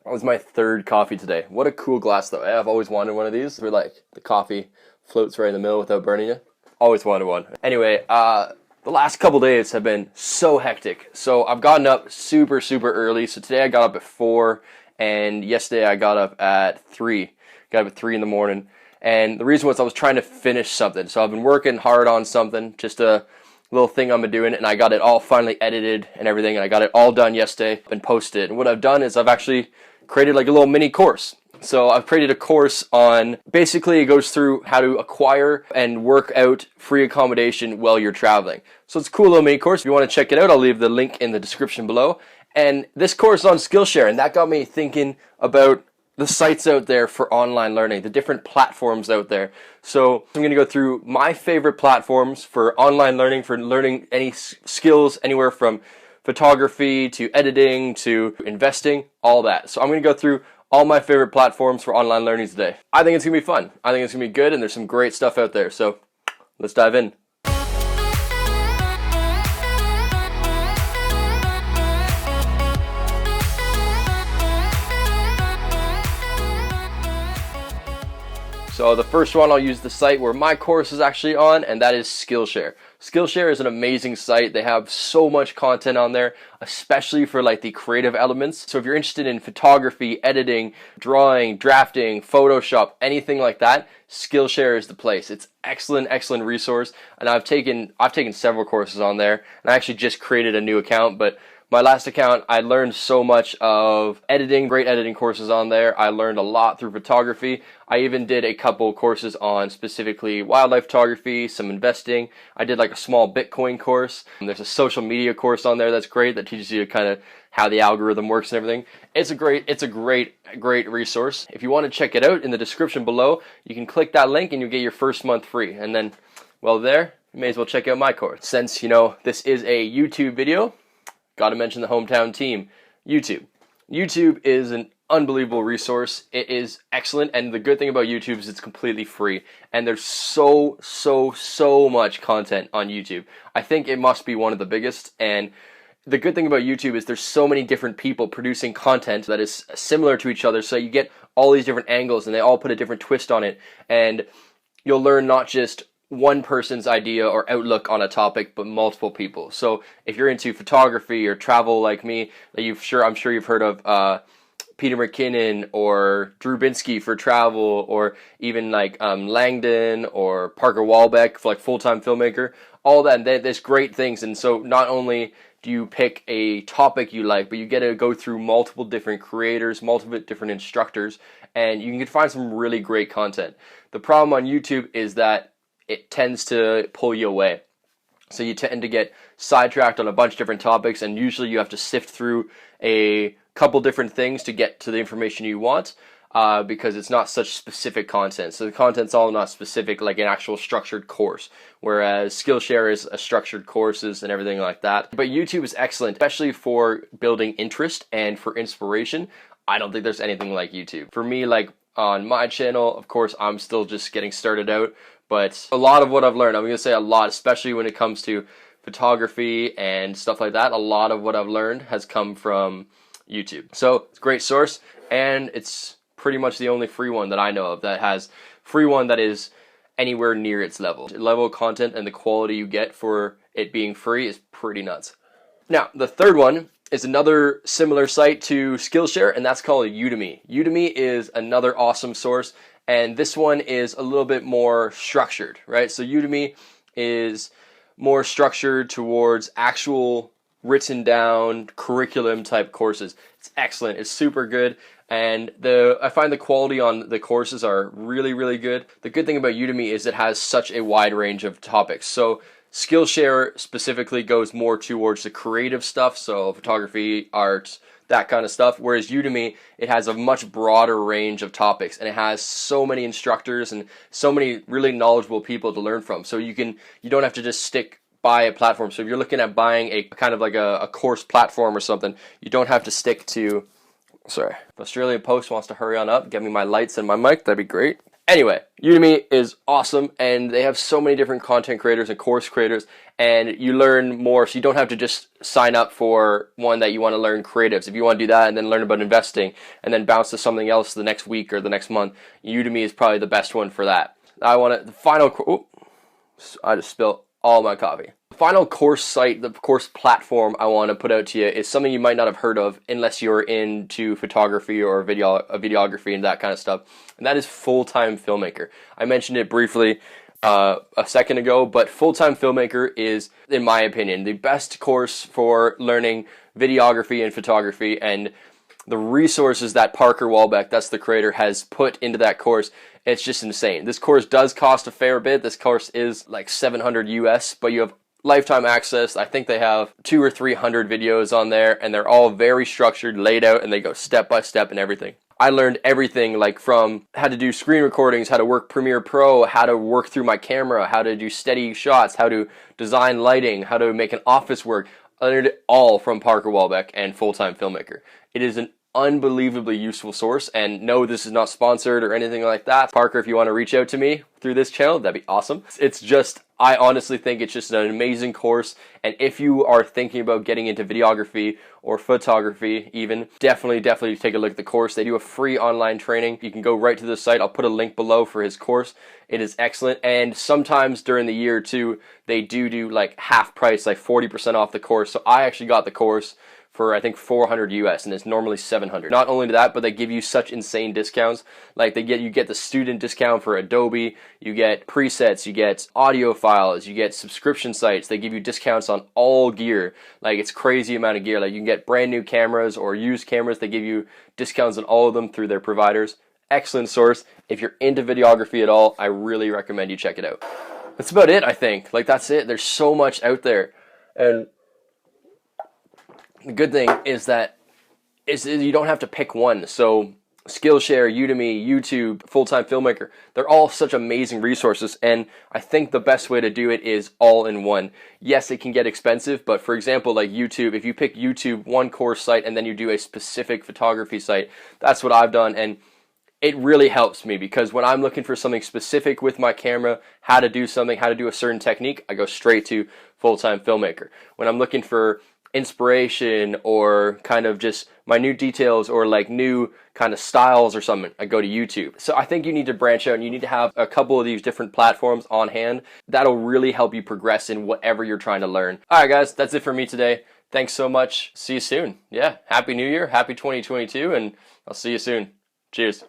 That was my third coffee today. What a cool glass though. I've always wanted one of these where like the coffee floats right in the middle without burning you. Always wanted one. Anyway, the last couple days have been so hectic. So I've gotten up super early. So today I got up at 4 and yesterday I got up at 3. Got up at 3 in the morning. And the reason was I was trying to finish something. So I've been working hard on something, just a little thing I've been doing, and I got it all finally edited and everything, and I got it all done yesterday and posted. And what I've done is I've actually created like a little mini course. So I've created a course on, basically it goes through how to acquire and work out free accommodation while you're traveling. So it's a cool little mini course. If you want to check it out, I'll leave the link in the description below. And this course is on Skillshare, and that got me thinking about the sites out there for online learning, the different platforms out there. So I'm going to go through my favorite platforms for online learning, for learning any skills, anywhere from photography to editing to investing, all that. So I'm going to go through all my favorite platforms for online learning today. I think it's going to be fun. I think it's going to be good, and there's some great stuff out there. So let's dive in. So the first one, I'll use the site where my course is actually on, and that is Skillshare. Skillshare is an amazing site. They have so much content on there, especially for like the creative elements. So if you're interested in photography, editing, drawing, drafting, Photoshop, anything like that, Skillshare is the place. It's excellent resource, and I've taken several courses on there, and I actually just created a new account, but my last account, I learned so much of editing, great editing courses on there. I learned a lot through photography. I even did a couple courses on specifically wildlife photography, some investing. I did like a small Bitcoin course. There's a social media course on there that's great, that teaches you kind of how the algorithm works and everything. It's a great resource. If you want to check it out, in the description below, you can click that link and you get your first month free. And then, well, there, you may as well check out my course. Since, you know, this is a YouTube video, got to mention the hometown team, YouTube. YouTube is an unbelievable resource. It is excellent, and the good thing about YouTube is it's completely free, and there's so much content on YouTube. I think it must be one of the biggest, and the good thing about YouTube is there's so many different people producing content that is similar to each other, so you get all these different angles, and they all put a different twist on it, and you'll learn not just one person's idea or outlook on a topic, but multiple people. So if you're into photography or travel like me, I'm sure you've heard of Peter McKinnon or Drew Binsky for travel, or even like Langdon or Parker Walbeck for like full-time filmmaker. All that, there's great things. And so not only do you pick a topic you like, but you get to go through multiple different creators, multiple different instructors, and you can find some really great content. The problem on YouTube is that it tends to pull you away. So you tend to get sidetracked on a bunch of different topics, and usually you have to sift through a couple different things to get to the information you want, because it's not such specific content. So the content's all not specific, like an actual structured course, whereas Skillshare is a structured courses and everything like that. But YouTube is excellent, especially for building interest and for inspiration. I don't think there's anything like YouTube. For me, like on my channel, of course, I'm still just getting started out, but a lot of what I've learned, I'm going to say a lot, especially when it comes to photography and stuff like that, a lot of what I've learned has come from YouTube. So it's a great source, and it's pretty much the only free one that I know of that has free one that is anywhere near its level. The level of content and the quality you get for it being free is pretty nuts. Now, the third one is another similar site to Skillshare, and that's called Udemy. Udemy is another awesome source, and this one is a little bit more structured, right? So Udemy is more structured towards actual written down curriculum type courses. It's excellent. It's super good. And I find the quality on the courses are really good. The good thing about Udemy is it has such a wide range of topics. So Skillshare specifically goes more towards the creative stuff, so photography, art, that kind of stuff, whereas Udemy, it has a much broader range of topics, and it has so many instructors and so many really knowledgeable people to learn from. So you don't have to just stick by a platform. So if you're looking at buying a kind of like a course platform or something, you don't have to stick to, sorry, if Australian Post wants to hurry on up, get me my lights and my mic, that'd be great. Anyway, Udemy is awesome, and they have so many different content creators and course creators, and you learn more, so you don't have to just sign up for one that you want to learn creatives. If you want to do that and then learn about investing and then bounce to something else the next week or the next month, Udemy is probably the best one for that. The final, I just spilled all my coffee. The final course site, the course platform I want to put out to you is something you might not have heard of unless you're into photography or videography and that kind of stuff, and that is Full-Time Filmmaker. I mentioned it briefly a second ago, but Full-Time Filmmaker is, in my opinion, the best course for learning videography and photography, and the resources that Parker Walbeck, that's the creator, has put into that course, it's just insane. This course does cost a fair bit. This course is like $700 US, but you have lifetime access. I think they have 200 or 300 videos on there, and they're all very structured, laid out, and they go step by step and everything. I learned everything, like from how to do screen recordings, how to work Premiere Pro, how to work through my camera, how to do steady shots, how to design lighting, how to make an office work. I learned it all from Parker Walbeck and Full-Time Filmmaker. It is an unbelievably useful source, and no, this is not sponsored or anything like that. Parker, if you want to reach out to me through this channel, that'd be awesome. It's just, I honestly think it's just an amazing course, and if you are thinking about getting into videography or photography even, definitely take a look at the course. They do a free online training. You can go right to the site. I'll put a link below for his course. It is excellent, and sometimes during the year too, they do like half price, like 40% off the course. So I actually got the course for I think $400 US, and it's normally $700. Not only that, but they give you such insane discounts. Like you get the student discount for Adobe, you get presets, you get audio files, you get subscription sites. They give you discounts on all gear. Like it's crazy amount of gear. Like you can get brand new cameras or used cameras. They give you discounts on all of them through their providers. Excellent source. If you're into videography at all, I really recommend you check it out. That's about it, I think. Like that's it. There's so much out there, and the good thing is that you don't have to pick one. So Skillshare, Udemy, YouTube, Full-Time Filmmaker, they're all such amazing resources, and I think the best way to do it is all in one. Yes, it can get expensive, but for example, like YouTube, if you pick YouTube, one course site, and then you do a specific photography site, that's what I've done, and it really helps me, because when I'm looking for something specific with my camera, how to do something, how to do a certain technique, I go straight to Full-Time Filmmaker. When I'm looking for inspiration or kind of just minute details or like new kind of styles or something, I go to YouTube. So I think you need to branch out, and you need to have a couple of these different platforms on hand. That'll really help you progress in whatever you're trying to learn. All right, guys, that's it for me today. Thanks so much. See you soon. Yeah, Happy New Year, Happy 2022, and I'll see you soon. Cheers.